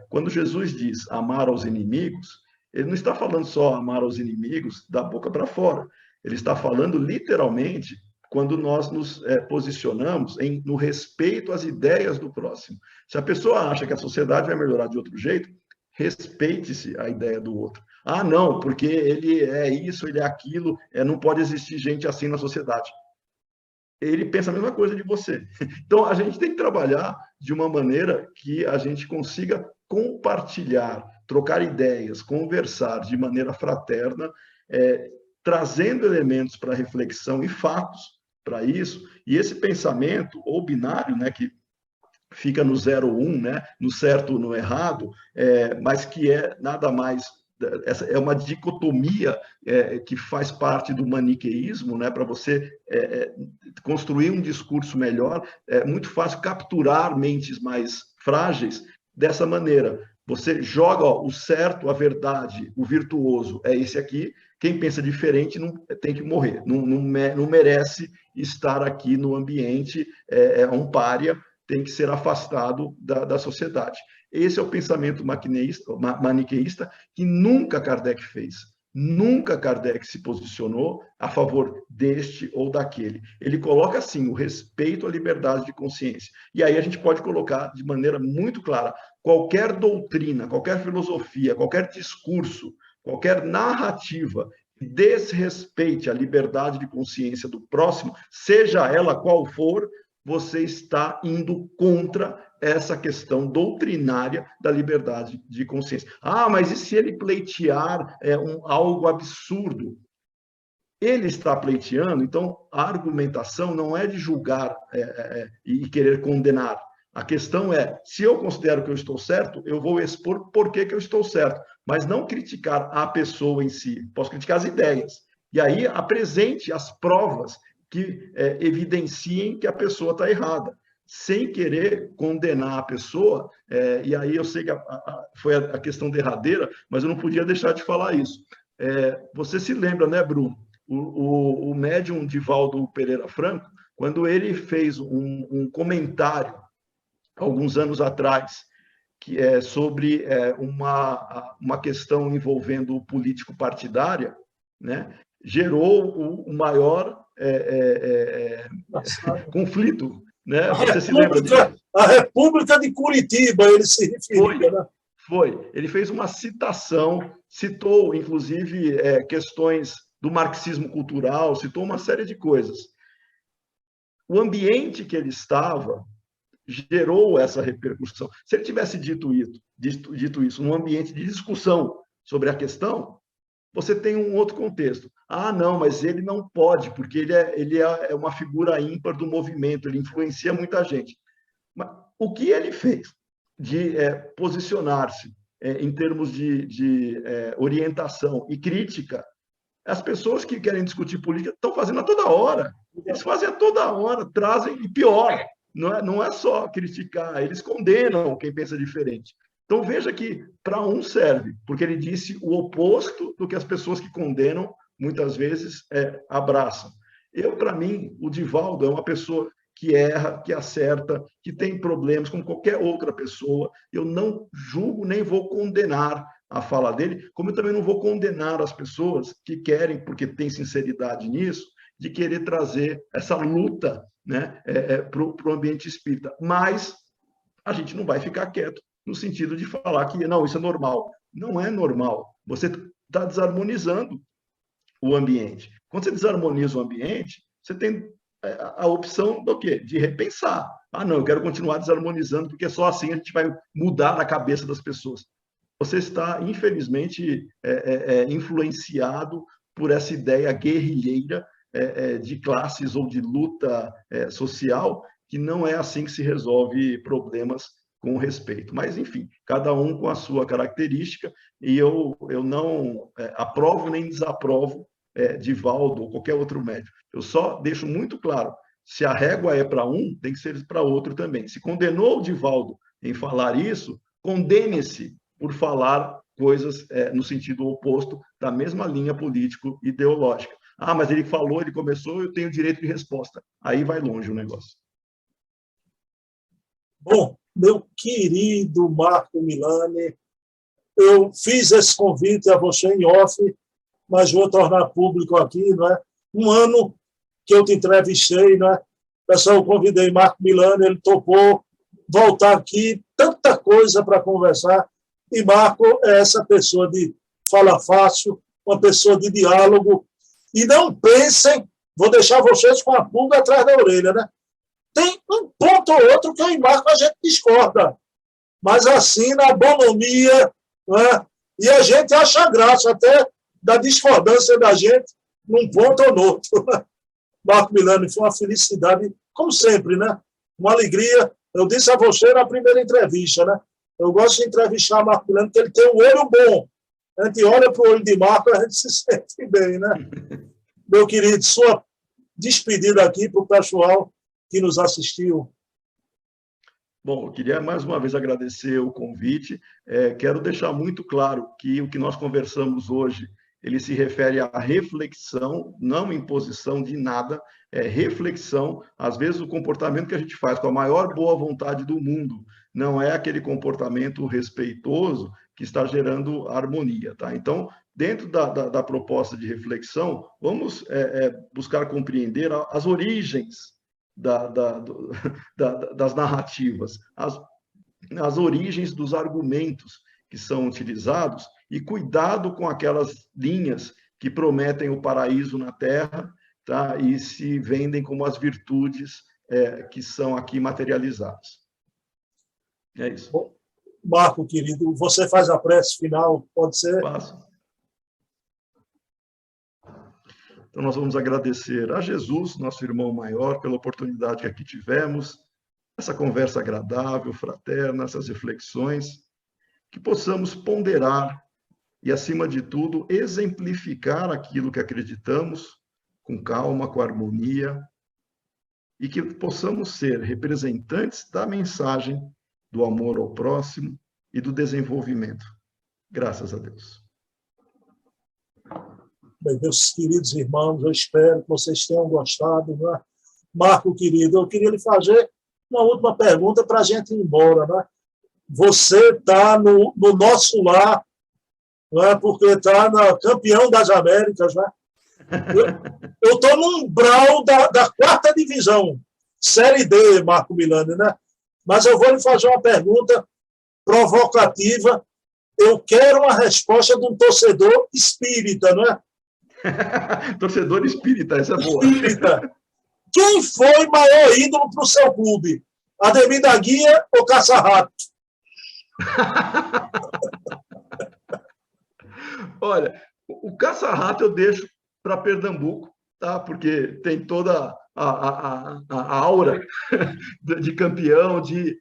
quando Jesus diz amar aos inimigos, ele não está falando só amar aos inimigos da boca para fora. Ele está falando literalmente quando nós nos posicionamos no respeito às ideias do próximo. Se a pessoa acha que a sociedade vai melhorar de outro jeito, respeite-se a ideia do outro. Ah, não, porque ele é isso, ele é aquilo, não pode existir gente assim na sociedade. Ele pensa a mesma coisa de você. Então, a gente tem que trabalhar de uma maneira que a gente consiga compartilhar, trocar ideias, conversar de maneira fraterna, trazendo elementos para reflexão e fatos para isso. E esse pensamento, ou binário, né, que fica no 0 ou 1, né, no certo ou no errado, mas que é nada mais. Essa é uma dicotomia que faz parte do maniqueísmo, né? Para você construir um discurso melhor, é muito fácil capturar mentes mais frágeis dessa maneira. Você joga o certo, a verdade, o virtuoso é esse aqui. Quem pensa diferente não tem que morrer, não merece estar aqui no ambiente, é um pária, tem que ser afastado da sociedade. Esse é o pensamento maniqueísta que nunca Kardec fez. Nunca Kardec se posicionou a favor deste ou daquele. Ele coloca, assim, o respeito à liberdade de consciência. E aí a gente pode colocar de maneira muito clara, qualquer doutrina, qualquer filosofia, qualquer discurso, qualquer narrativa que desrespeite a liberdade de consciência do próximo, seja ela qual for, você está indo contra essa questão doutrinária da liberdade de consciência. Ah, mas e se ele pleitear algo absurdo? Ele está pleiteando, então a argumentação não é de julgar e querer condenar. A questão é, se eu considero que eu estou certo, eu vou expor por que eu estou certo, mas não criticar a pessoa em si. Posso criticar as ideias. E aí apresente as provas que evidenciem que a pessoa está errada, sem querer condenar a pessoa. E aí eu sei que foi a questão derradeira, mas eu não podia deixar de falar isso. Você se lembra, né, Bruno? O médium Divaldo Pereira Franco, quando ele fez um comentário, alguns anos atrás, que é sobre uma questão envolvendo político partidária, né, gerou o maior conflito. Né? Você se lembra disso? A República de Curitiba, ele se referia, né? Foi. Ele fez uma citação, citou, inclusive, questões do marxismo cultural, citou uma série de coisas. O ambiente que ele estava gerou essa repercussão. Se ele tivesse dito isso num ambiente de discussão sobre a questão, você tem um outro contexto. Ah, não, mas ele não pode, porque ele é uma figura ímpar do movimento, ele influencia muita gente. Mas o que ele fez de posicionar-se em termos de orientação e crítica, as pessoas que querem discutir política estão fazendo a toda hora. Eles fazem a toda hora, trazem, e pior, não é só criticar, eles condenam quem pensa diferente. Então, veja que para um serve, porque ele disse o oposto do que as pessoas que condenam, muitas vezes, abraçam. Para mim, o Divaldo é uma pessoa que erra, que acerta, que tem problemas, como qualquer outra pessoa. Eu não julgo nem vou condenar a fala dele, como eu também não vou condenar as pessoas que querem, porque tem sinceridade nisso, de querer trazer essa luta, né, para o ambiente espírita. Mas a gente não vai ficar quieto no sentido de falar que não, isso é normal. Não é normal. Você está desarmonizando o ambiente. Quando você desarmoniza o ambiente, você tem a opção do quê? De repensar. Ah, não, eu quero continuar desarmonizando, porque só assim a gente vai mudar a cabeça das pessoas. Você está, infelizmente, influenciado por essa ideia guerrilheira de classes ou de luta social, que não é assim que se resolve problemas com respeito. Mas, enfim, cada um com a sua característica, e eu não aprovo nem desaprovo Divaldo ou qualquer outro médico. Eu só deixo muito claro, se a régua é para um, tem que ser para outro também. Se condenou o Divaldo em falar isso, condene-se por falar coisas no sentido oposto da mesma linha político-ideológica. Ah, mas ele falou, ele começou, eu tenho direito de resposta. Aí vai longe o negócio. Bom, meu querido Marco Milani, eu fiz esse convite a você em off, mas vou tornar público aqui, não é? Um ano que eu te entrevistei, né? Pessoal, eu convidei Marco Milani, ele topou voltar aqui, tanta coisa para conversar. E Marco é essa pessoa de fala fácil, uma pessoa de diálogo. E não pensem, vou deixar vocês com a pulga atrás da orelha, né? Tem um ponto ou outro que eu e Marco a gente discorda, mas assim, na bonomia, né? E a gente acha graça até da discordância da gente num ponto ou no outro. Marco Milani, foi uma felicidade, como sempre, né? Uma alegria. Eu disse a você na primeira entrevista, né? Eu gosto de entrevistar Marco Milani, porque ele tem um olho bom. A gente olha para o olho de Marco e a gente se sente bem, né? Meu querido, sua despedida aqui para o pessoal que nos assistiu. Bom, eu queria mais uma vez agradecer o convite. Quero deixar muito claro que o que nós conversamos hoje, ele se refere à reflexão, não imposição de nada, reflexão. Às vezes o comportamento que a gente faz com a maior boa vontade do mundo não é aquele comportamento respeitoso que está gerando harmonia, tá? Então, dentro da proposta de reflexão, vamos buscar compreender as origens das narrativas, as origens dos argumentos que são utilizados, e cuidado com aquelas linhas que prometem o paraíso na Terra, tá? E se vendem como as virtudes que são aqui materializadas. É isso. Bom, Marco, querido, você faz a prece final, pode ser? Faço. Então, nós vamos agradecer a Jesus, nosso irmão maior, pela oportunidade que aqui tivemos, essa conversa agradável, fraterna, essas reflexões, que possamos ponderar e, acima de tudo, exemplificar aquilo que acreditamos, com calma, com harmonia, e que possamos ser representantes da mensagem do amor ao próximo e do desenvolvimento. Graças a Deus. Bem, meus queridos irmãos, eu espero que vocês tenham gostado, né? Marco, querido, eu queria lhe fazer uma última pergunta para a gente ir embora, né? Você está no nosso lar, né? Porque está na campeão das Américas, né? Eu estou no umbral da 4ª divisão, Série D, Marco Milani, né? Mas eu vou lhe fazer uma pergunta provocativa. Eu quero uma resposta de um torcedor espírita, não é? Torcedor espírita, essa é boa. Espírita. Quem foi maior ídolo para o seu clube? Ademir da Guia ou Caça-Rato? Olha, o Caça-Rato eu deixo para Pernambuco, tá? Porque tem toda a aura de campeão, de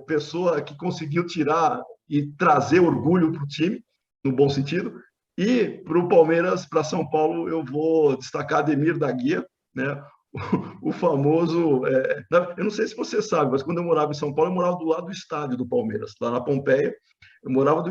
pessoa que conseguiu tirar e trazer orgulho para o time, no bom sentido. E para o Palmeiras, para São Paulo, eu vou destacar Ademir da Guia, né? O famoso... eu não sei se você sabe, mas quando eu morava em São Paulo, eu morava do lado do estádio do Palmeiras, lá na Pompeia. Eu morava do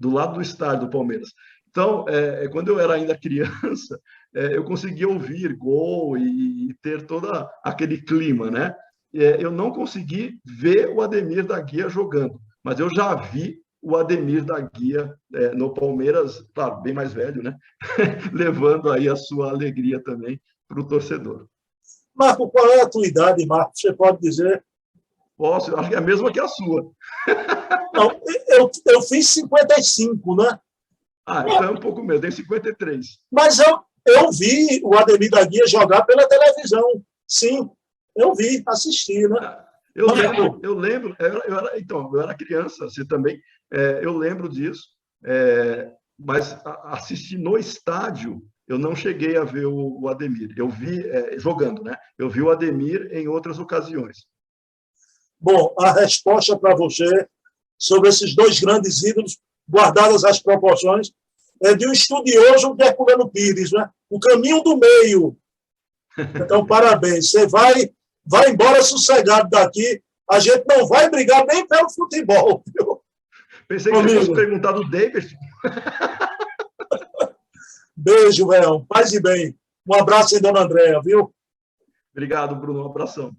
lado do estádio do Palmeiras. Então, quando eu era ainda criança, eu conseguia ouvir gol e ter todo aquele clima, né? Eu não consegui ver o Ademir da Guia jogando, mas eu já vi o Ademir da Guia no Palmeiras, claro, bem mais velho, né? Levando aí a sua alegria também para o torcedor. Marco, qual é a tua idade, Marco? Você pode dizer? Posso, acho que é a mesma que a sua. Não, eu fiz 55, né? Então é um pouco mesmo, tem 53. Mas eu vi o Ademir da Guia jogar pela televisão. Sim, eu vi, assisti, né? Eu lembro, então, eu era criança, você também, eu lembro disso, mas assistir no estádio, eu não cheguei a ver o Ademir. Eu vi jogando, né? Eu vi o Ademir em outras ocasiões. Bom, a resposta para você sobre esses dois grandes ídolos, guardadas as proporções, é de um estudioso de Herculano Pires, né? O caminho do meio. Então, parabéns. Você vai embora sossegado daqui. A gente não vai brigar nem pelo futebol. Viu? Pensei que você fosse perguntar do David. Beijo, Léo. Paz e bem. Um abraço em Dona Andréa, viu? Obrigado, Bruno. Um abração.